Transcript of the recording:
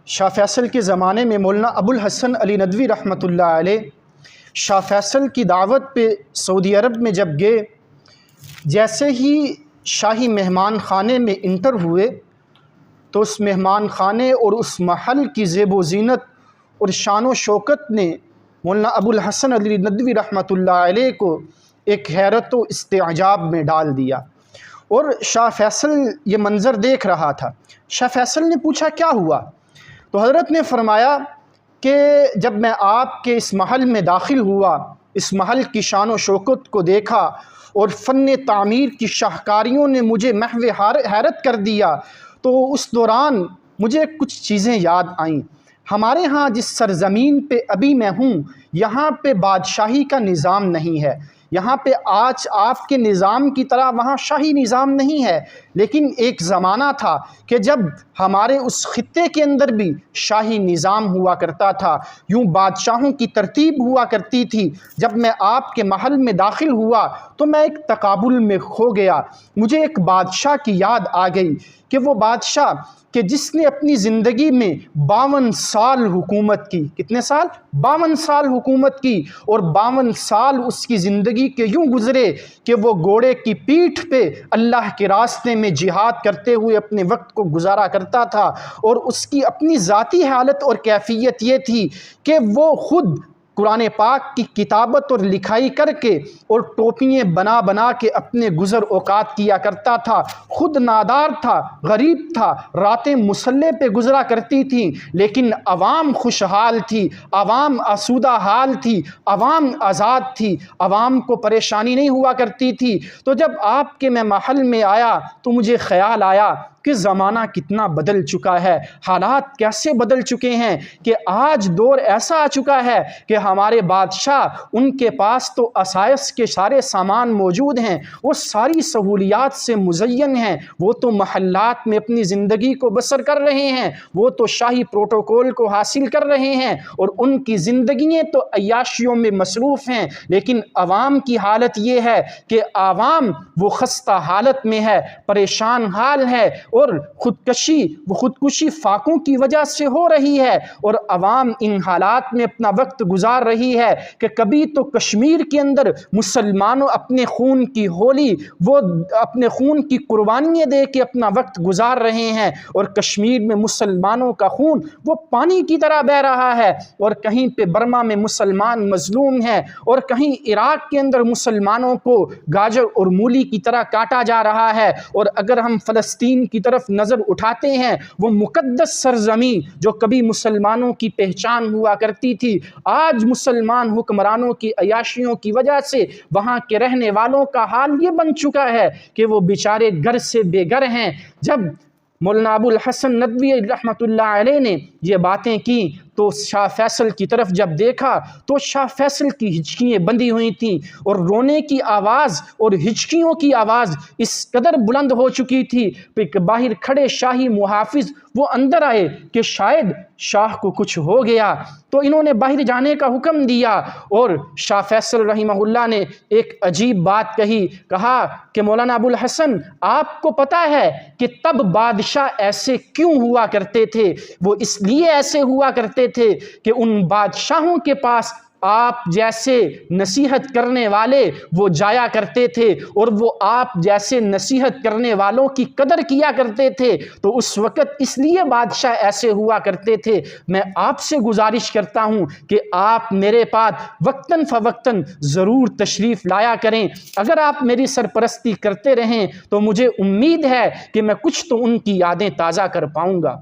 شاہ فیصل کے زمانے میں مولانا ابوالحسن علی ندوی رحمۃ اللہ علیہ شاہ فیصل کی دعوت پہ سعودی عرب میں جب گئے، جیسے ہی شاہی مہمان خانے میں انٹر ہوئے تو اس مہمان خانے اور اس محل کی زیب و زینت اور شان و شوکت نے مولانا ابوالحسن علی ندوی رحمۃ اللہ علیہ کو ایک حیرت و استعجاب میں ڈال دیا۔ اور شاہ فیصل یہ منظر دیکھ رہا تھا۔ شاہ فیصل نے پوچھا کیا ہوا؟ تو حضرت نے فرمایا کہ جب میں آپ کے اس محل میں داخل ہوا، اس محل کی شان و شوکت کو دیکھا اور فن تعمیر کی شاہکاریوں نے مجھے محو حیرت کر دیا، تو اس دوران مجھے کچھ چیزیں یاد آئیں۔ ہمارے ہاں جس سرزمین پہ ابھی میں ہوں، یہاں پہ بادشاہی کا نظام نہیں ہے، یہاں پہ آج آپ کے نظام کی طرح وہاں شاہی نظام نہیں ہے، لیکن ایک زمانہ تھا کہ جب ہمارے اس خطے کے اندر بھی شاہی نظام ہوا کرتا تھا، یوں بادشاہوں کی ترتیب ہوا کرتی تھی۔ جب میں آپ کے محل میں داخل ہوا تو میں ایک تقابل میں کھو گیا۔ مجھے ایک بادشاہ کی یاد آ گئی کہ وہ بادشاہ کہ جس نے اپنی زندگی میں 52 سال حکومت کی۔ کتنے سال؟ 52 سال حکومت کی، اور 52 سال اس کی زندگی کے یوں گزرے کہ وہ گھوڑے کی پیٹھ پہ اللہ کے راستے میں جہاد کرتے ہوئے اپنے وقت کو گزارا کرتا تھا، اور اس کی اپنی ذاتی حالت اور کیفیت یہ تھی کہ وہ خود قرآن پاک کی کتابت اور لکھائی کر کے اور ٹوپیاں بنا بنا کے اپنے گزر اوقات کیا کرتا تھا۔ خود نادار تھا، غریب تھا، راتیں مصلے پہ گزرا کرتی تھیں، لیکن عوام خوشحال تھی، عوام آسودہ حال تھی، عوام آزاد تھی، عوام کو پریشانی نہیں ہوا کرتی تھی۔ تو جب آپ کے میں محل میں آیا تو مجھے خیال آیا کہ زمانہ کتنا بدل چکا ہے، حالات کیسے بدل چکے ہیں کہ آج دور ایسا آ چکا ہے کہ ہمارے بادشاہ، ان کے پاس تو آسائش کے سارے سامان موجود ہیں، وہ ساری سہولیات سے مزین ہیں، وہ تو محلات میں اپنی زندگی کو بسر کر رہے ہیں، وہ تو شاہی پروٹوکول کو حاصل کر رہے ہیں، اور ان کی زندگیاں تو عیاشیوں میں مصروف ہیں، لیکن عوام کی حالت یہ ہے کہ عوام وہ خستہ حالت میں ہے، پریشان حال ہے، اور خودکشی فاقوں کی وجہ سے ہو رہی ہے، اور عوام ان حالات میں اپنا وقت گزار رہی ہے کہ کبھی تو کشمیر کے اندر مسلمانوں اپنے خون کی ہولی، وہ اپنے خون کی قربانیاں دے کے اپنا وقت گزار رہے ہیں، اور کشمیر میں مسلمانوں کا خون وہ پانی کی طرح بہہ رہا ہے، اور کہیں پہ برما میں مسلمان مظلوم ہیں، اور کہیں عراق کے اندر مسلمانوں کو گاجر اور مولی کی طرح کاٹا جا رہا ہے، اور اگر ہم فلسطین کی طرف نظر اٹھاتے ہیں، وہ مقدس سرزمین جو کبھی مسلمانوں کی پہچان ہوا کرتی تھی، آج مسلمان حکمرانوں کی عیاشیوں کی وجہ سے وہاں کے رہنے والوں کا حال یہ بن چکا ہے کہ وہ بیچارے گھر سے بے گھر ہیں۔ جب مولانا ابوالحسن ندوی رحمۃ اللہ علیہ نے یہ باتیں کی تو شاہ فیصل کی طرف جب دیکھا تو شاہ فیصل کی ہچکیاں بندھی ہوئی تھیں، اور رونے کی آواز اور ہچکیوں کی آواز اس قدر بلند ہو چکی تھی کہ باہر کھڑے شاہی محافظ وہ اندر آئے کہ شاید شاہ کو کچھ ہو گیا، تو انہوں نے باہر جانے کا حکم دیا، اور شاہ فیصل رحمہ اللہ نے ایک عجیب بات کہا کہ مولانا ابوالحسن، آپ کو پتہ ہے کہ تب بادشاہ ایسے کیوں ہوا کرتے تھے؟ وہ اس لیے ایسے ہوا کرتے تھے کہ ان بادشاہوں کے پاس آپ جیسے نصیحت کرنے والے وہ جایا کرتے تھے، اور وہ آپ جیسے نصیحت کرنے والوں کی قدر کیا کرتے تھے، تو اس وقت اس لیے بادشاہ ایسے ہوا کرتے تھے۔ میں آپ سے گزارش کرتا ہوں کہ آپ میرے پاس وقتاً فوقتاً ضرور تشریف لایا کریں، اگر آپ میری سرپرستی کرتے رہیں تو مجھے امید ہے کہ میں کچھ تو ان کی یادیں تازہ کر پاؤں گا۔